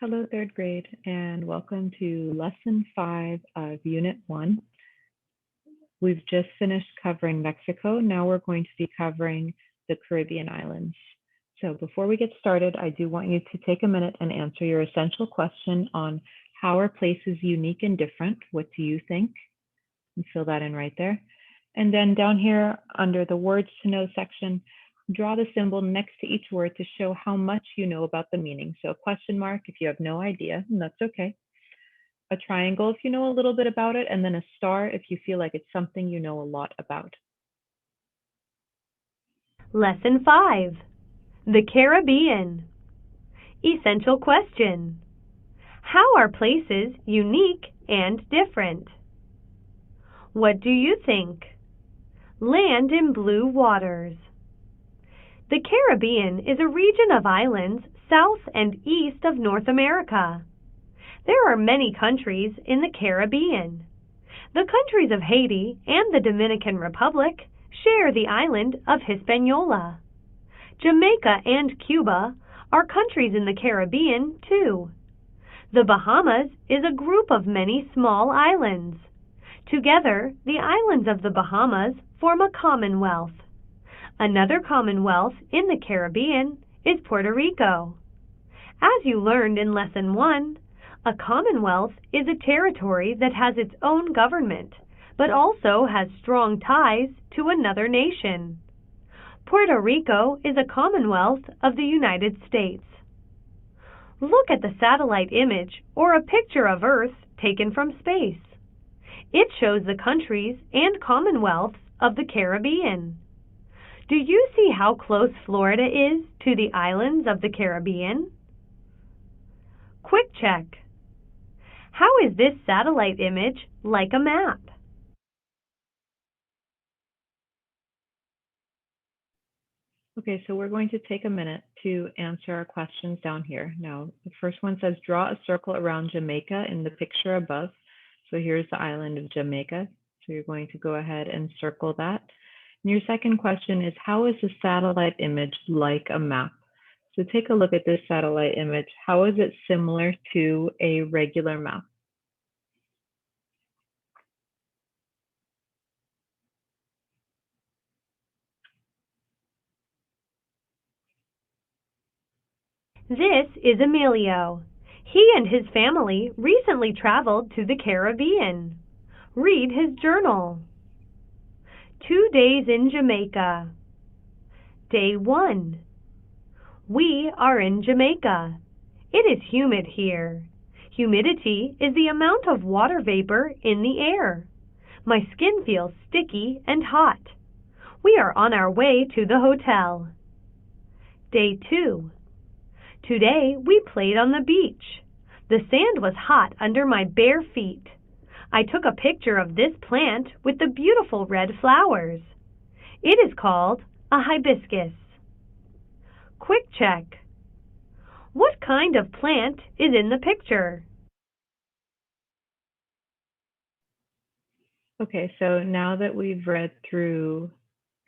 Hello, third grade, and welcome to Lesson 5 of Unit 1. We've just finished covering Mexico. Now we're going to be covering the Caribbean islands. So before we get started, I do want you to take a minute and answer your essential question on how are places unique and different? What do you think? And fill that in right there. And then down here under the words to know section, draw the symbol next to each word to show how much you know about the meaning. So a question mark if you have no idea, and that's okay. A triangle if you know a little bit about it, and then a star if you feel like it's something you know a lot about. Lesson 5. The Caribbean. Essential question. How are places unique and different? What do you think? Land in blue waters. The Caribbean is a region of islands south and east of North America. There are many countries in the Caribbean. The countries of Haiti and the Dominican Republic share the island of Hispaniola. Jamaica and Cuba are countries in the Caribbean, too. The Bahamas is a group of many small islands. Together, the islands of the Bahamas form a commonwealth. Another commonwealth in the Caribbean is Puerto Rico. As you learned in Lesson 1, a commonwealth is a territory that has its own government, but also has strong ties to another nation. Puerto Rico is a commonwealth of the United States. Look at the satellite image or a picture of Earth taken from space. It shows the countries and commonwealths of the Caribbean. Do you see how close Florida is to the islands of the Caribbean? Quick check. How is this satellite image like a map? Okay, so we're going to take a minute to answer our questions down here. Now, the first one says, draw a circle around Jamaica in the picture above. So here's the island of Jamaica. So you're going to go ahead and circle that. And your second question is, how is the satellite image like a map? So take a look at this satellite image. How is it similar to a regular map? This is Emilio. He and his family recently traveled to the Caribbean. Read his journal. 2 days in Jamaica. Day 1. We are in Jamaica. It is humid here. Humidity is the amount of water vapor in the air. My skin feels sticky and hot. We are on our way to the hotel. Day 2. Today we played on the beach. The sand was hot under my bare feet. I took a picture of this plant with the beautiful red flowers. It is called a hibiscus. Quick check. What kind of plant is in the picture? Okay, so now that we've read through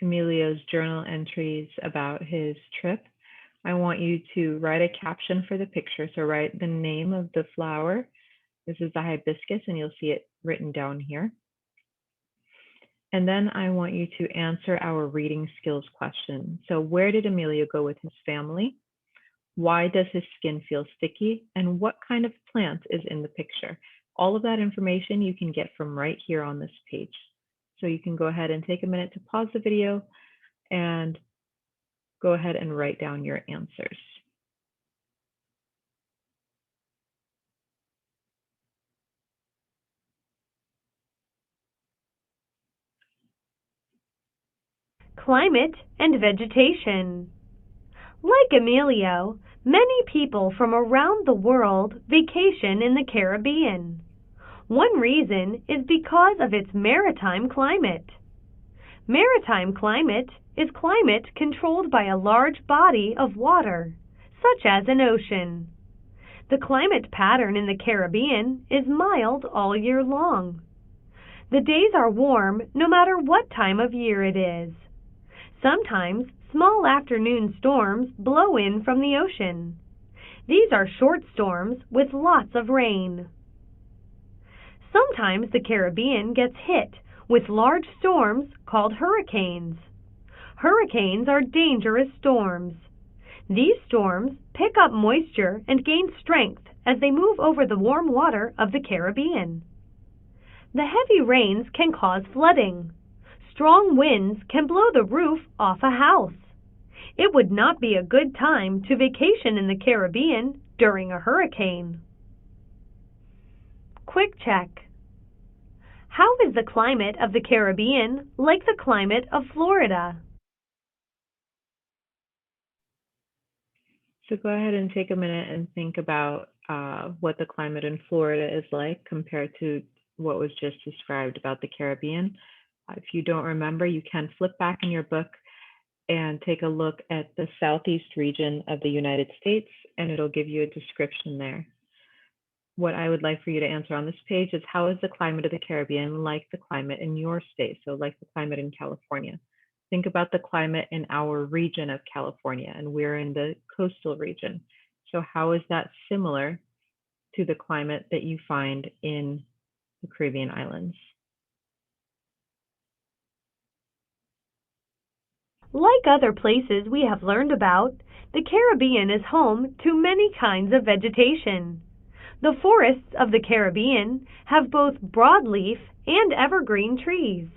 Emilio's journal entries about his trip, I want you to write a caption for the picture. So write the name of the flower. This is the hibiscus, and you'll see it written down here. And then I want you to answer our reading skills question. So where did Emilio go with his family? Why does his skin feel sticky? And what kind of plant is in the picture? All of that information you can get from right here on this page. So you can go ahead and take a minute to pause the video and go ahead and write down your answers. Climate and vegetation. Like Emilio, many people from around the world vacation in the Caribbean. One reason is because of its maritime climate. Maritime climate is climate controlled by a large body of water, such as an ocean. The climate pattern in the Caribbean is mild all year long. The days are warm no matter what time of year it is. Sometimes small afternoon storms blow in from the ocean. These are short storms with lots of rain. Sometimes the Caribbean gets hit with large storms called hurricanes. Hurricanes are dangerous storms. These storms pick up moisture and gain strength as they move over the warm water of the Caribbean. The heavy rains can cause flooding. Strong winds can blow the roof off a house. It would not be a good time to vacation in the Caribbean during a hurricane. Quick check. How is the climate of the Caribbean like the climate of Florida? So go ahead and take a minute and think about what the climate in Florida is like compared to what was just described about the Caribbean. If you don't remember, you can flip back in your book and take a look at the southeast region of the United States, and it'll give you a description there. What I would like for you to answer on this page is, how is the climate of the Caribbean like the climate in your state? So like the climate in California. Think about the climate in our region of California, and we're in the coastal region. So how is that similar to the climate that you find in the Caribbean islands? Like other places we have learned about, the Caribbean is home to many kinds of vegetation. The forests of the Caribbean have both broadleaf and evergreen trees.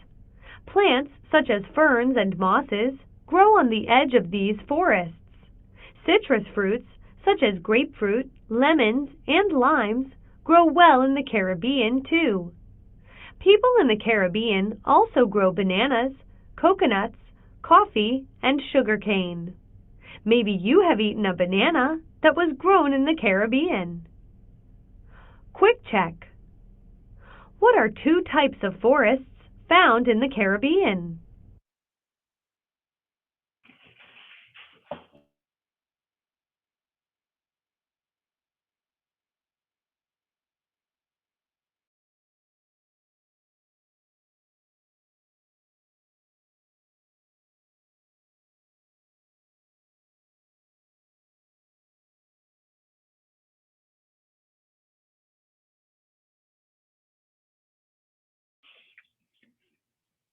Plants such as ferns and mosses grow on the edge of these forests. Citrus fruits such as grapefruit, lemons, and limes grow well in the Caribbean too. People in the Caribbean also grow bananas, coconuts, coffee, and sugarcane. Maybe you have eaten a banana that was grown in the Caribbean. Quick check. What are two types of forests found in the Caribbean?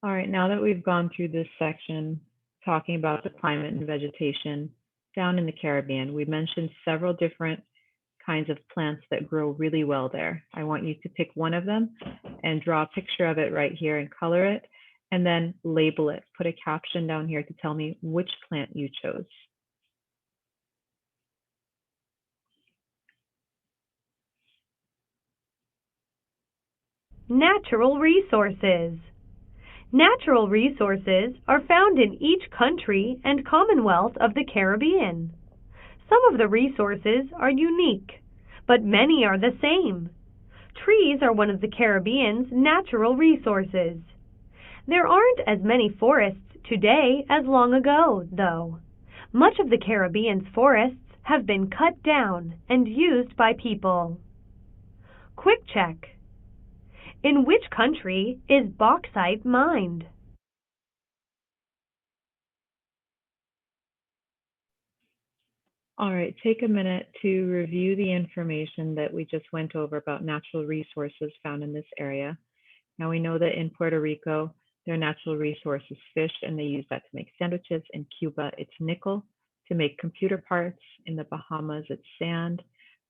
All right, now that we've gone through this section talking about the climate and vegetation found in the Caribbean, we mentioned several different kinds of plants that grow really well there. I want you to pick one of them and draw a picture of it right here and color it, and then label it. Put a caption down here to tell me which plant you chose. Natural resources. Natural resources are found in each country and commonwealth of the Caribbean. Some of the resources are unique, but many are the same. Trees are one of the Caribbean's natural resources. There aren't as many forests today as long ago, though. Much of the Caribbean's forests have been cut down and used by people. Quick check. In which country is bauxite mined? All right, take a minute to review the information that we just went over about natural resources found in this area. Now we know that in Puerto Rico, their natural resource is fish, and they use that to make sandwiches. In Cuba, it's nickel to make computer parts. In the Bahamas, it's sand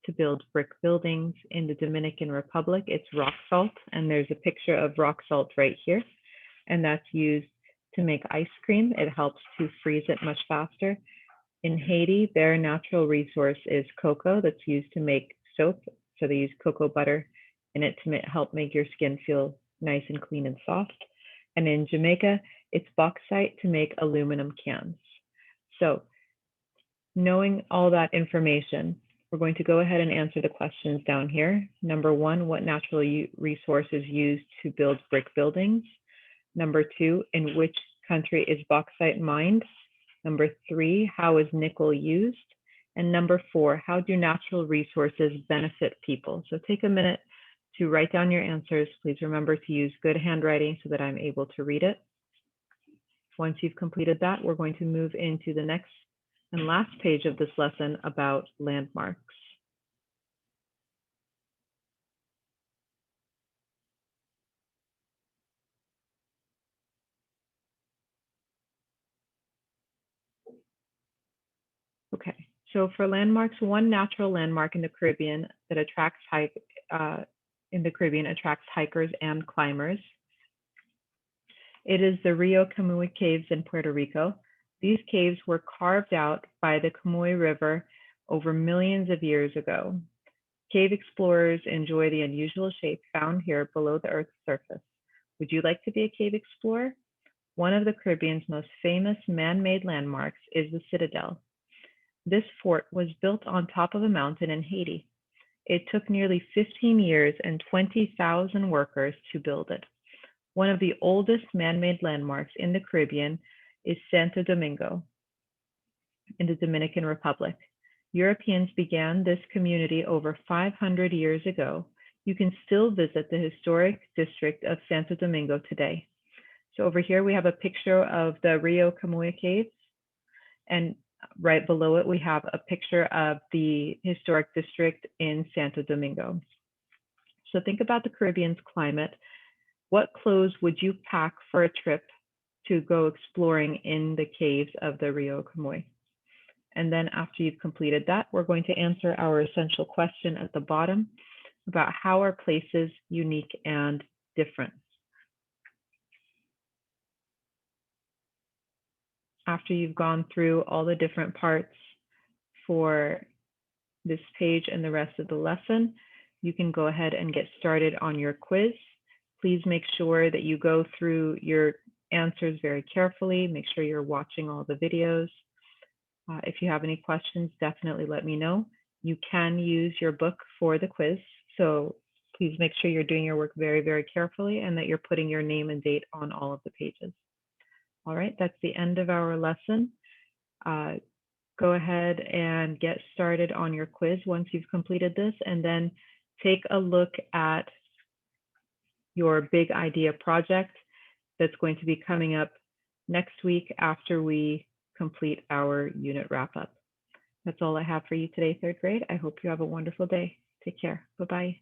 to build brick buildings. In the Dominican Republic, it's rock salt, and there's a picture of rock salt right here, and that's used to make ice cream. It helps to freeze it much faster. In Haiti, their natural resource is cocoa that's used to make soap. So they use cocoa butter in it to help make your skin feel nice and clean and soft. And in Jamaica, it's bauxite to make aluminum cans. So knowing all that information, we're going to go ahead and answer the questions down here. Number one, what natural resource is used to build brick buildings? Number two, in which country is bauxite mined? Number three, how is nickel used? And number four, how do natural resources benefit people? So take a minute to write down your answers. Please remember to use good handwriting so that I'm able to read it. Once you've completed that, we're going to move into the next and last page of this lesson about landmarks. Okay, so for landmarks, one natural landmark in the Caribbean that attracts hikers and climbers. It is the Rio Camuy Caves in Puerto Rico. These caves were carved out by the Camuy River over millions of years ago. Cave explorers enjoy the unusual shape found here below the Earth's surface. Would you like to be a cave explorer? One of the Caribbean's most famous man-made landmarks is the Citadel. This fort was built on top of a mountain in Haiti. It took nearly 15 years and 20,000 workers to build it. One of the oldest man-made landmarks in the Caribbean is Santo Domingo in the Dominican Republic. Europeans began this community over 500 years ago. You can still visit the historic district of Santo Domingo today. So over here we have a picture of the Rio Camuy Caves, and right below it we have a picture of the historic district in Santo Domingo. So think about the Caribbean's climate. What clothes would you pack for a trip to go exploring in the caves of the Rio Camuy? And then after you've completed that, we're going to answer our essential question at the bottom about how are places unique and different. After you've gone through all the different parts for this page and the rest of the lesson, you can go ahead and get started on your quiz. Please make sure that you go through your answers very carefully. Make sure you're watching all the videos. If you have any questions, definitely let me know. You can use your book for the quiz, so please make sure you're doing your work very, very carefully and that you're putting your name and date on all of the pages. All right, that's the end of our lesson. Go ahead and get started on your quiz once you've completed this, and then take a look at your big idea project that's going to be coming up next week after we complete our unit wrap up. That's all I have for you today, third grade. I hope you have a wonderful day. Take care. Bye-bye.